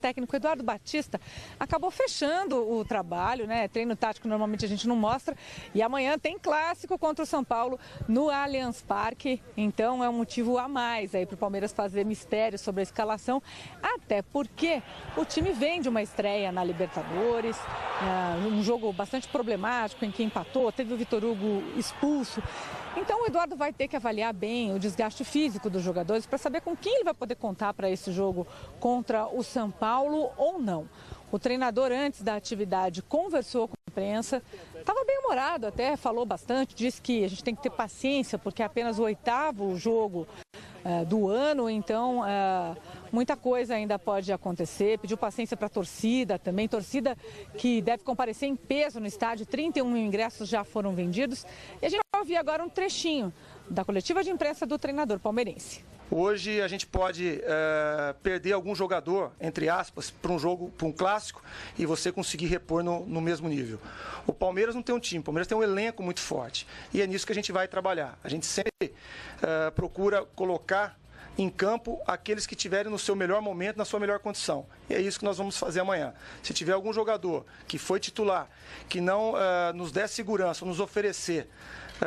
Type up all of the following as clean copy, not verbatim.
técnico Eduardo Batista acabou fechando o trabalho, né? Treino tático normalmente a gente não mostra. E amanhã tem clássico contra o São Paulo no Allianz Parque. Então é um motivo a mais aí para o Palmeiras fazer mistério sobre a escalação. Até porque o time vem de uma estreia na Libertadores, um jogo bastante problemático em que empatou, teve o Vitor Hugo expulso. Então o Eduardo vai ter que avaliar bem o desgaste físico dos jogadores para saber com quem ele vai poder contar para esse jogo contra o São Paulo ou não. O treinador, antes da atividade, conversou com a imprensa, estava bem humorado até, falou bastante, disse que a gente tem que ter paciência porque é apenas o 8º jogo do ano, então muita coisa ainda pode acontecer. Pediu paciência para a torcida também, torcida que deve comparecer em peso no estádio, 31 mil ingressos já foram vendidos. E a gente vai ouvir agora um trechinho da coletiva de imprensa do treinador palmeirense. Hoje a gente pode perder algum jogador, entre aspas, para um jogo, para um clássico, e você conseguir repor no mesmo nível. O Palmeiras não tem um time, o Palmeiras tem um elenco muito forte. E é nisso que a gente vai trabalhar. A gente sempre procura colocar em campo aqueles que estiverem no seu melhor momento, na sua melhor condição. E é isso que nós vamos fazer amanhã. Se tiver algum jogador que foi titular, que não nos der segurança, nos oferecer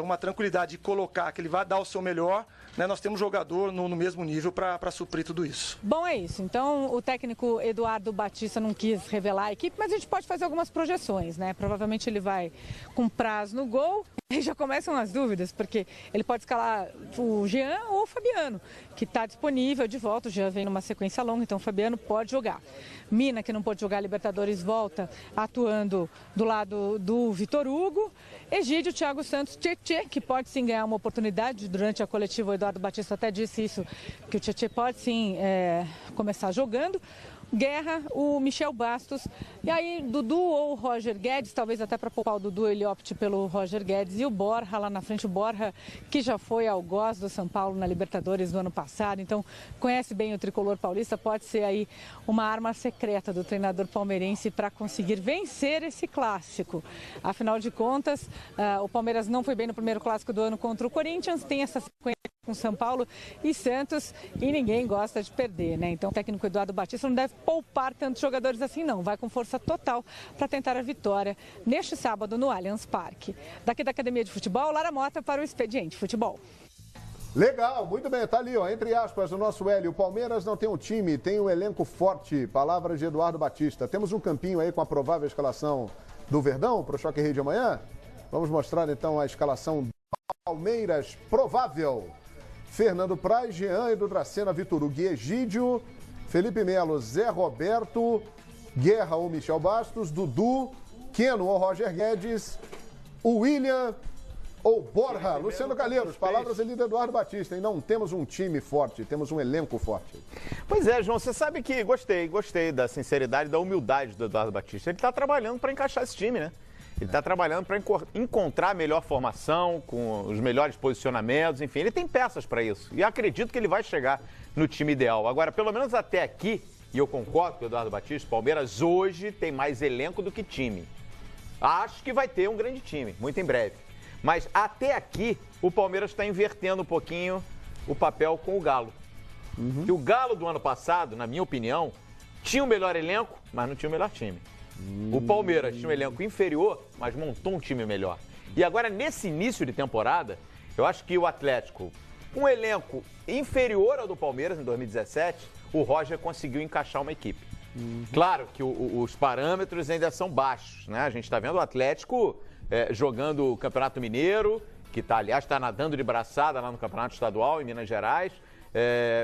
uma tranquilidade de colocar que ele vai dar o seu melhor, né, nós temos jogador no mesmo nível para suprir tudo isso. Bom, é isso. Então, o técnico Eduardo Batista não quis revelar a equipe, mas a gente pode fazer algumas projeções, né? Provavelmente ele vai com prazo no gol. E já começam as dúvidas, porque ele pode escalar o Jean ou o Fabiano, que está disponível de volta. O Jean vem numa sequência longa, então o Fabiano pode jogar. Mina, que não pôde jogar Libertadores, volta atuando do lado do Vitor Hugo. Egídio, Thiago Santos, Tietê, que pode sim ganhar uma oportunidade. Durante a coletiva, o Eduardo Batista até disse isso, que o Tietê pode sim começar jogando. Guerra, o Michel Bastos, e aí Dudu ou Roger Guedes, talvez até para poupar o Dudu ele opte pelo Roger Guedes, e o Borja lá na frente, o Borja que já foi algoz do São Paulo na Libertadores do ano passado, então conhece bem o tricolor paulista, pode ser aí uma arma secreta do treinador palmeirense para conseguir vencer esse clássico. Afinal de contas, o Palmeiras não foi bem no primeiro clássico do ano contra o Corinthians, tem essa sequência com São Paulo e Santos e ninguém gosta de perder, né? Então o técnico Eduardo Batista não deve poupar tantos jogadores assim não, vai com força total para tentar a vitória neste sábado no Allianz Parque. Daqui da Academia de Futebol, Lara Mota para o Expediente Futebol. Legal, muito bem, tá ali, ó, entre aspas, o nosso Hélio. O Palmeiras não tem um time, tem um elenco forte, palavras de Eduardo Batista. Temos um campinho aí com a provável escalação do Verdão para o Choque Rei de amanhã? Vamos mostrar então a escalação do Palmeiras provável. Fernando Praz, Jean, Edu Dracena, Vitor Hugo, Egídio, Felipe Melo, Zé Roberto, Guerra ou Michel Bastos, Dudu, Keno ou Roger Guedes, o William ou Borja, Luciano Calheiros, palavras ali do Eduardo Batista, hein? Não temos um time forte, temos um elenco forte. Pois é, João, você sabe que gostei da sinceridade e da humildade do Eduardo Batista. Ele está trabalhando para encaixar esse time, né? Ele está trabalhando para encontrar a melhor formação, com os melhores posicionamentos, enfim, ele tem peças para isso. E acredito que ele vai chegar no time ideal. Agora, pelo menos até aqui, e eu concordo com o Eduardo Batista, o Palmeiras hoje tem mais elenco do que time. Acho que vai ter um grande time, muito em breve. Mas até aqui, o Palmeiras está invertendo um pouquinho o papel com o Galo. E o Galo do ano passado, na minha opinião, tinha o melhor elenco, mas não tinha o melhor time. O Palmeiras tinha um elenco inferior, mas montou um time melhor. E agora, nesse início de temporada, eu acho que o Atlético, um elenco inferior ao do Palmeiras em 2017, o Roger conseguiu encaixar uma equipe. Claro que os parâmetros ainda são baixos, né? A gente está vendo o Atlético jogando o Campeonato Mineiro, que aliás, está nadando de braçada lá no Campeonato Estadual, em Minas Gerais.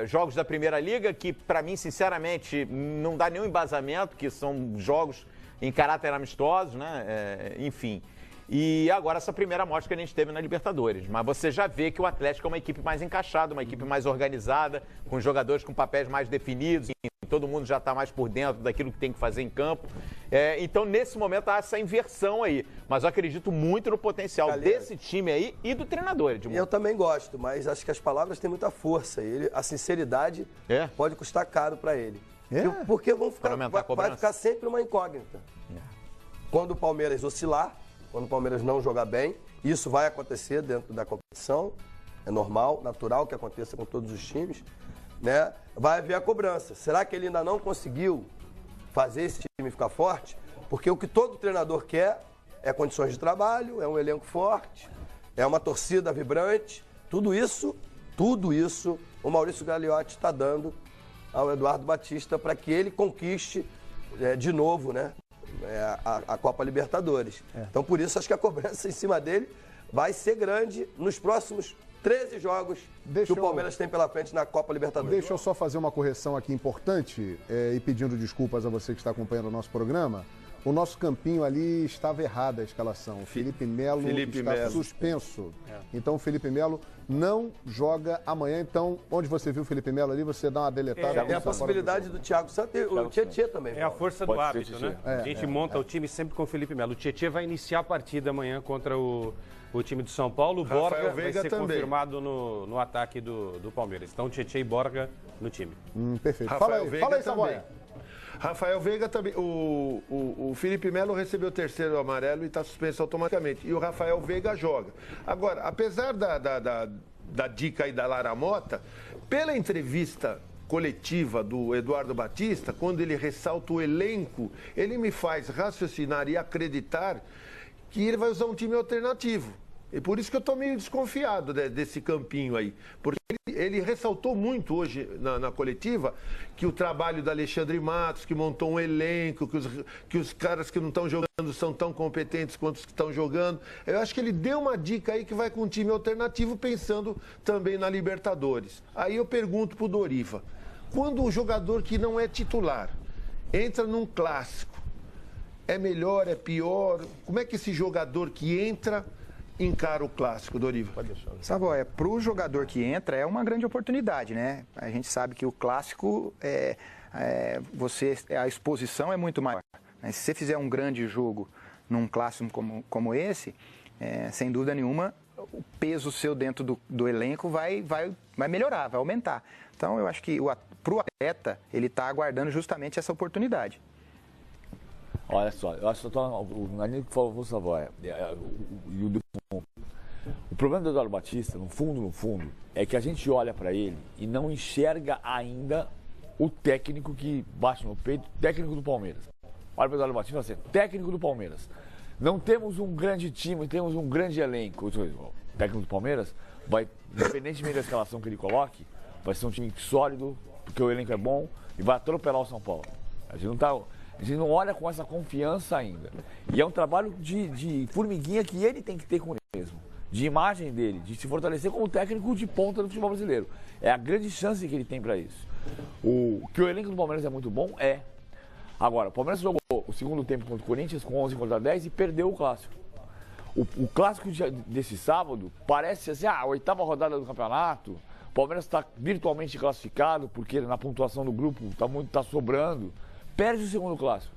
Jogos da Primeira Liga, que para mim, sinceramente, não dá nenhum embasamento, que são jogos em caráter amistoso, né? Enfim. E agora essa primeira amostra que a gente teve na Libertadores. Mas você já vê que o Atlético é uma equipe mais encaixada, uma equipe mais organizada, com jogadores com papéis mais definidos, todo mundo já está mais por dentro daquilo que tem que fazer em campo. Então, nesse momento, há essa inversão aí. Mas eu acredito muito no potencial desse time aí e do treinador, Edmundo. Eu também gosto, mas acho que as palavras têm muita força. A sinceridade pode custar caro para ele. Porque vai ficar sempre uma incógnita. Quando o Palmeiras oscilar, quando o Palmeiras não jogar bem, isso vai acontecer dentro da competição, é normal, natural que aconteça com todos os times, né? Vai haver a cobrança. Será que ele ainda não conseguiu fazer esse time ficar forte, porque o que todo treinador quer é condições de trabalho, é um elenco forte, é uma torcida vibrante. Tudo isso o Maurício Gagliotti está dando ao Eduardo Batista para que ele conquiste de novo, né, a Copa Libertadores. Então, por isso, acho que a cobrança em cima dele vai ser grande nos próximos 13 jogos que o Palmeiras tem pela frente na Copa Libertadores. Deixa eu só fazer uma correção aqui importante e pedindo desculpas a você que está acompanhando o nosso programa. O nosso campinho ali estava errada a escalação. O Felipe Melo está suspenso. Então o Felipe Melo não joga amanhã. Então, onde você viu o Felipe Melo ali, você dá uma deletada. Tem a possibilidade do Thiago Santos e o Tietê também. É a força do hábito, né? A gente monta o time sempre com o Felipe Melo. O Tietê vai iniciar a partida amanhã contra o time do São Paulo. O Borja vai ser confirmado no ataque do Palmeiras. Então, Tietê e Borja no time. Perfeito. Fala aí, Saboia. Rafael Veiga também. O Felipe Melo recebeu o terceiro amarelo e está suspenso automaticamente. E o Rafael Veiga joga. Agora, apesar da dica aí da Lara Mota, pela entrevista coletiva do Eduardo Batista, quando ele ressalta o elenco, ele me faz raciocinar e acreditar que ele vai usar um time alternativo. E por isso que eu estou meio desconfiado desse campinho aí. Porque ele ressaltou muito hoje na coletiva que o trabalho do Alexandre Matos, que montou um elenco, que os caras que não estão jogando são tão competentes quanto os que estão jogando. Eu acho que ele deu uma dica aí que vai com um time alternativo, pensando também na Libertadores. Aí eu pergunto pro Doriva, quando um jogador que não é titular entra num clássico, é melhor, é pior? Como é que esse jogador que entra encara o clássico, Doriva? Saboia, para o jogador que entra é uma grande oportunidade, né? A gente sabe que o clássico a exposição é muito maior. Se você fizer um grande jogo num clássico como esse, sem dúvida nenhuma, o peso seu dentro do elenco vai melhorar, vai aumentar. Então, eu acho que para o atleta, ele está aguardando justamente essa oportunidade. Olha só, eu acho que o Danilo que falou, Saboia, o problema do Eduardo Batista, no fundo, é que a gente olha para ele e não enxerga ainda o técnico que bate no peito, técnico do Palmeiras. Olha para o Eduardo Batista e fala assim, técnico do Palmeiras. Não temos um grande time, temos um grande elenco. O técnico do Palmeiras vai, independentemente da escalação que ele coloque, vai ser um time sólido, porque o elenco é bom e vai atropelar o São Paulo. A gente não olha com essa confiança ainda. E é um trabalho de formiguinha que ele tem que ter com ele mesmo. De imagem dele, de se fortalecer como técnico de ponta do futebol brasileiro. É a grande chance que ele tem para isso. Que o elenco do Palmeiras é muito bom, é. Agora, o Palmeiras jogou o segundo tempo contra o Corinthians com 11 contra 10 e perdeu o clássico. O clássico desse sábado parece assim, a 8ª rodada do campeonato. O Palmeiras está virtualmente classificado porque na pontuação do grupo está sobrando. Perde o segundo clássico.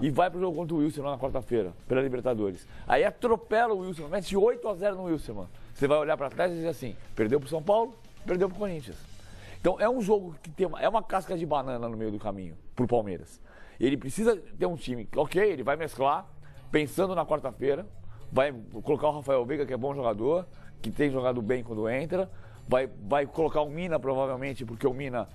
E vai pro jogo contra o Wilson na quarta-feira, pela Libertadores. Aí atropela o Wilson, mete 8-0 no Wilson, mano. Você vai olhar pra trás e dizer assim, perdeu pro São Paulo, perdeu pro Corinthians. Então é um jogo que é uma casca de banana no meio do caminho pro Palmeiras. Ele precisa ter um time, ok, ele vai mesclar, pensando na quarta-feira, vai colocar o Rafael Veiga, que é bom jogador, que tem jogado bem quando entra, vai colocar o Mina provavelmente, porque o Mina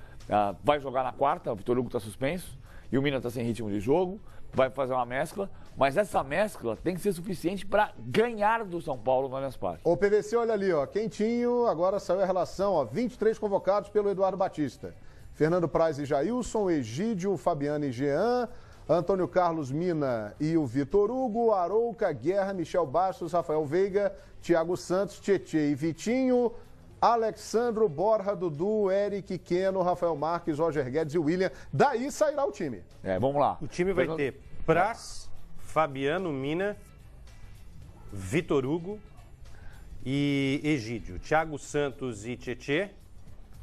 vai jogar na quarta, o Vitor Hugo está suspenso, e o Mina está sem ritmo de jogo, vai fazer uma mescla, mas essa mescla tem que ser suficiente para ganhar do São Paulo no Allianz Parque. O PVC, olha ali, ó, quentinho, agora saiu a relação, ó, 23 convocados pelo Eduardo Batista. Fernando Praz e Jailson, Egídio, Fabiano e Jean, Antônio Carlos, Mina e o Vitor Hugo, Arouca, Guerra, Michel Bastos, Rafael Veiga, Thiago Santos, Tietê e Vitinho, Alexandro, Borja, Dudu, Eric, Keno, Rafael Marques, Roger Guedes e William. Daí sairá o time. Vamos lá. O time vai ter Praz, Fabiano, Mina, Vitor Hugo e Egídio. Thiago Santos e Tietê.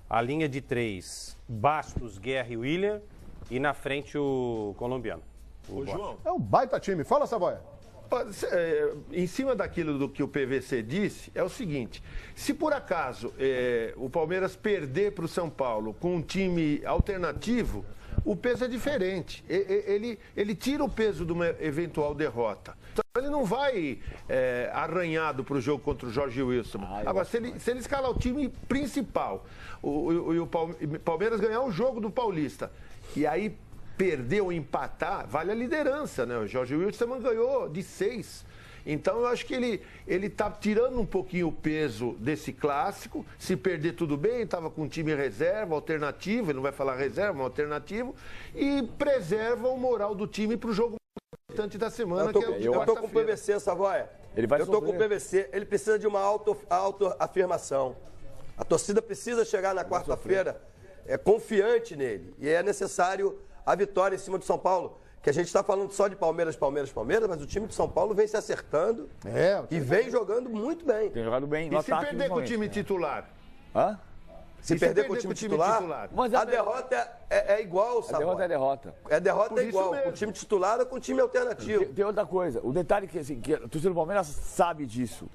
A linha de 3, Bastos, Guerra e William. E na frente o colombiano. O João. É um baita time. Fala, Saboia. Em cima daquilo do que o PVC disse, é o seguinte, se por acaso o Palmeiras perder para o São Paulo com um time alternativo, o peso é diferente. Ele tira o peso de uma eventual derrota. Então ele não vai arranhado para o jogo contra o Jorge Wilson. Agora, se ele escalar o time principal, o Palmeiras ganhar o jogo do Paulista, e aí perder ou empatar, vale a liderança, né? O Jorge Wilstermann ganhou de 6. Então, eu acho que ele está tirando um pouquinho o peso desse clássico. Se perder, tudo bem, estava com um time reserva, alternativo, ele não vai falar reserva, mas alternativo, e preserva o moral do time para o jogo importante da semana, eu tô com o PVC, Savoia. Eu tô com o PVC, ele precisa de uma autoafirmação. A torcida precisa chegar na quarta-feira confiante nele. E é necessário a vitória em cima do São Paulo. Que a gente está falando só de Palmeiras, mas o time de São Paulo vem se acertando e vem jogando muito bem. Tem jogado bem. E se perder com o time titular? Hã? Se perder com o time titular? Mas a derrota é igual, sabe? A derrota é derrota. A derrota é igual, com o time titular ou com o time alternativo. Tem outra coisa, o detalhe que, assim, que a torcida do Palmeiras sabe disso.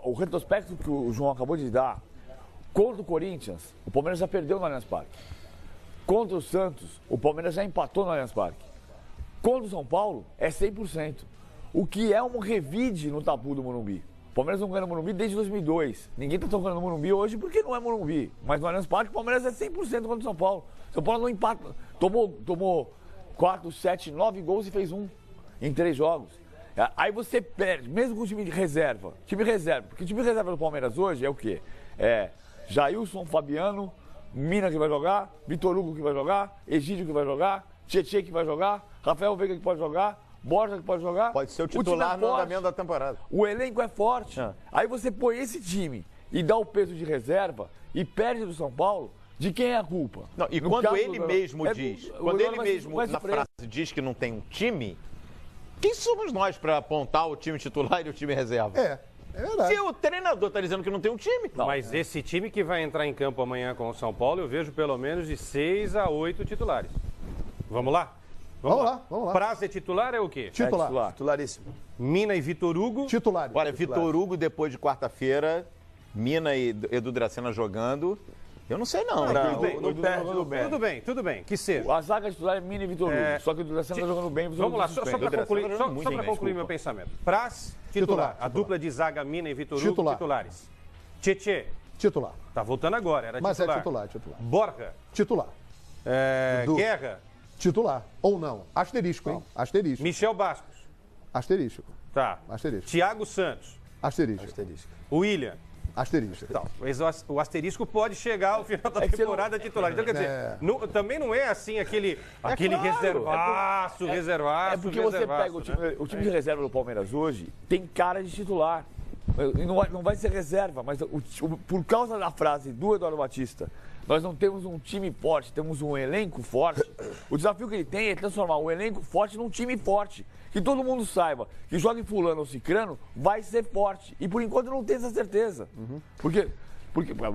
O retrospecto que o João acabou de dar, contra o Corinthians, o Palmeiras já perdeu no Allianz Parque. Contra o Santos, o Palmeiras já empatou no Allianz Parque. Contra o São Paulo, é 100%. O que é um revide no tabu do Morumbi. O Palmeiras não ganha no Morumbi desde 2002. Ninguém está tocando no Morumbi hoje porque não é Morumbi. Mas no Allianz Parque, o Palmeiras é 100% contra o São Paulo. O São Paulo não empata. Tomou 4, 7, 9 gols e fez 1 em 3 jogos. Aí você perde, mesmo com o time de reserva. Time reserva. Porque o time de reserva do Palmeiras hoje é o quê? É Jailson, Fabiano, Mina que vai jogar, Vitor Hugo que vai jogar, Egídio que vai jogar, Tietê que vai jogar, Rafael Veiga que pode jogar, Borja que pode jogar. Pode ser o titular no andamento da temporada. O elenco é forte. Aí você põe esse time e dá o peso de reserva e perde do São Paulo, de quem é a culpa? Não, e quando ele mesmo diz, quando ele mesmo na frase diz que não tem um time, quem somos nós para apontar o time titular e o time reserva? É verdade. Se o treinador está dizendo que não tem um time. Não. Mas esse time que vai entrar em campo amanhã com o São Paulo, eu vejo pelo menos de 6 a 8 titulares. Vamos lá? Vamos lá. Prazo é titular é o quê? Titular. Titularíssimo. Mina e Vitor Hugo. Titular. Olha, Vitor Hugo depois de quarta-feira, Mina e Edu Dracena jogando. Eu não sei não. Tudo bem. Que seja. A zaga titular é Mina e Vitor Hugo. Só que o Edu Dracena está jogando bem. Vamos lá, só para concluir meu pensamento. Praz, titular. A dupla de zaga Mina e Vitor Hugo, titulares. Tietê. Titular. Tá voltando agora, era mas titular. Mas é titular. Borja. Titular. Guerra. Titular. Ou não. Asterisco, hein? Asterisco. Michel Bastos. Asterisco. Tá. Asterisco. Thiago Santos. Asterisco. William. Asterisco. Então, o asterisco pode chegar ao final da temporada titular. Então, quer dizer, também não é assim aquele reservaço. É porque você pega o time de reserva do Palmeiras hoje, tem cara de titular. Não vai ser reserva, mas por causa da frase do Eduardo Batista, nós não temos um time forte, temos um elenco forte. O desafio que ele tem é transformar o elenco forte num time forte. Que todo mundo saiba que joga em fulano ou cicrano, vai ser forte. E por enquanto não tem essa certeza. Porque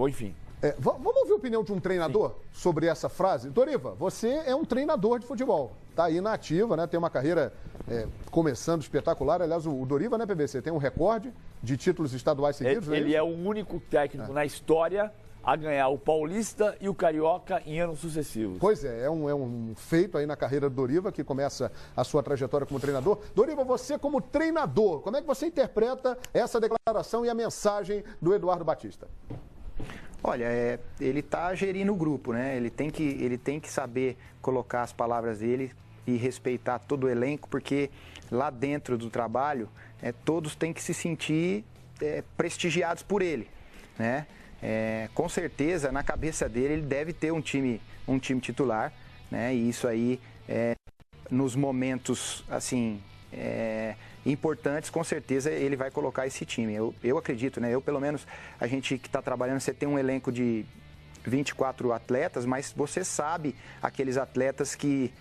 enfim. Vamos ouvir a opinião de um treinador sobre essa frase? Doriva, você é um treinador de futebol. Está aí na ativa, né? Tem uma carreira começando espetacular. Aliás, o Doriva, né, PVC, tem um recorde de títulos estaduais seguidos. Ele é o único técnico na história a ganhar o Paulista e o Carioca em anos sucessivos. Pois é um feito aí na carreira do Doriva, que começa a sua trajetória como treinador. Doriva, você como treinador, como é que você interpreta essa declaração e a mensagem do Eduardo Batista? Olha, ele está gerindo o grupo, né? Ele tem que saber colocar as palavras dele e respeitar todo o elenco, porque lá dentro do trabalho, todos têm que se sentir prestigiados por ele, né? Com certeza, na cabeça dele, ele deve ter um time titular, né? E isso aí, nos momentos, assim, importantes, com certeza ele vai colocar esse time. Eu acredito, né? Pelo menos, a gente que está trabalhando, você tem um elenco de 24 atletas, mas você sabe aqueles atletas que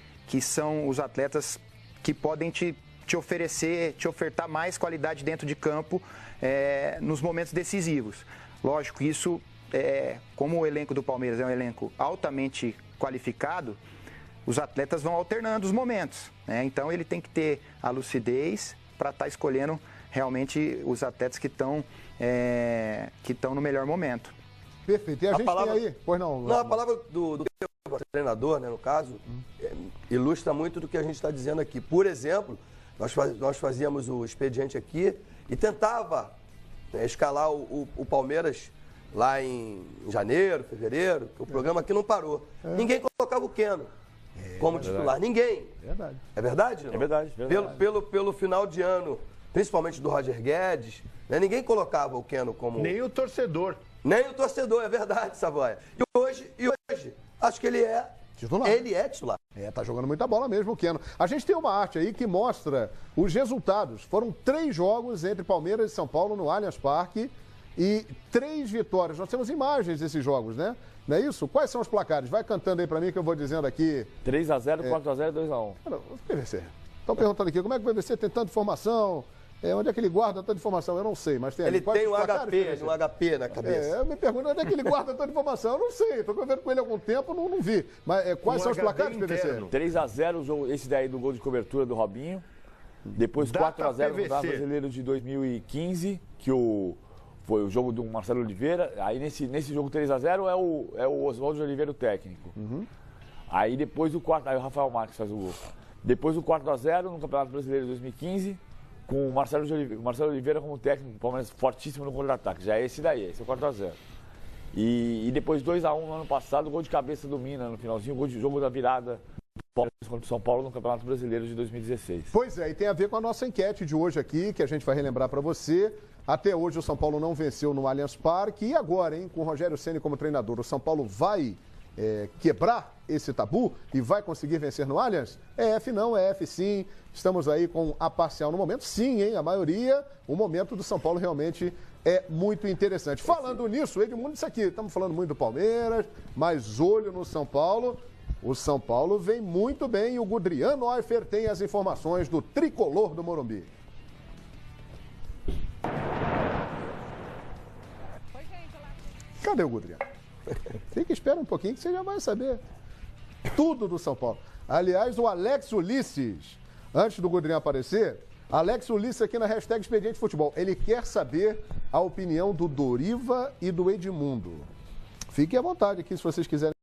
são os atletas que podem te ofertar mais qualidade dentro de campo nos momentos decisivos. Lógico, isso, como o elenco do Palmeiras é um elenco altamente qualificado, os atletas vão alternando os momentos, né? Então ele tem que ter a lucidez para estar escolhendo realmente os atletas que estão no melhor momento. Perfeito. E a gente tem aí? Pois não. Não, a palavra do treinador, né, no caso, ilustra muito do que a gente está dizendo aqui. Por exemplo, nós fazíamos o expediente aqui e tentava escalar o Palmeiras lá em janeiro, fevereiro, que o programa aqui não parou. Ninguém colocava o Keno. como titular? Ninguém. Verdade. É verdade? Não? É verdade. Pelo final de ano, principalmente do Roger Guedes, né? Ninguém colocava o Keno como... Nem o torcedor. Nem o torcedor, é verdade, Savoia. E hoje, acho que ele é titular. Ele é titular. Tá jogando muita bola mesmo, o Keno. A gente tem uma arte aí que mostra os resultados. Foram 3 jogos entre Palmeiras e São Paulo no Allianz Parque e 3 vitórias. Nós temos imagens desses jogos, né? Não é isso? Quais são os placares? Vai cantando aí pra mim que eu vou dizendo aqui. 3-0, 4-0 e 2-1. PVC. Estão perguntando aqui, como é que o PVC tem tanta informação? Onde é que ele guarda tanta informação? Eu não sei, mas tem ali. Ele tem um HP na cabeça. Eu me pergunto onde é que ele guarda tanta informação. Eu não sei, estou convivendo com ele há algum tempo, não vi. Mas quais são os placares, PVC? 3-0, esse daí do gol de cobertura do Robinho. Depois 4-0 no Campeonato Brasileiro de 2015, que foi o jogo do Marcelo Oliveira. Aí nesse jogo 3-0 é o Oswaldo de Oliveira o técnico. Aí depois o quarto, aí o Rafael Marques faz o gol. Depois o 4-0 no Campeonato Brasileiro de 2015, com o Marcelo Oliveira como técnico, o Palmeiras fortíssimo no contra-ataque. Já é esse daí, esse é o 4-0. E depois 2-1 no ano passado, gol de cabeça do Mina no finalzinho, gol de jogo da virada contra o São Paulo no Campeonato Brasileiro de 2016. Pois é, e tem a ver com a nossa enquete de hoje aqui, que a gente vai relembrar para você. Até hoje o São Paulo não venceu no Allianz Parque. E agora, hein, com o Rogério Ceni como treinador, o São Paulo vai quebrar esse tabu e vai conseguir vencer no Allianz? É F não, é F sim. Estamos aí com a parcial no momento. Sim, hein, a maioria. O momento do São Paulo realmente é muito interessante. Falando nisso, Edmundo, isso aqui, estamos falando muito do Palmeiras, mas olho no São Paulo. O São Paulo vem muito bem e o Gudrian Neufer tem as informações do tricolor do Morumbi. Cadê o Gudrian? Fica, espera um pouquinho que você já vai saber tudo do São Paulo. Aliás, o Alex Ulisses, antes do Gudrian aparecer, Alex Ulisses aqui na hashtag Expediente Futebol. Ele quer saber a opinião do Doriva e do Edmundo. Fiquem à vontade aqui se vocês quiserem.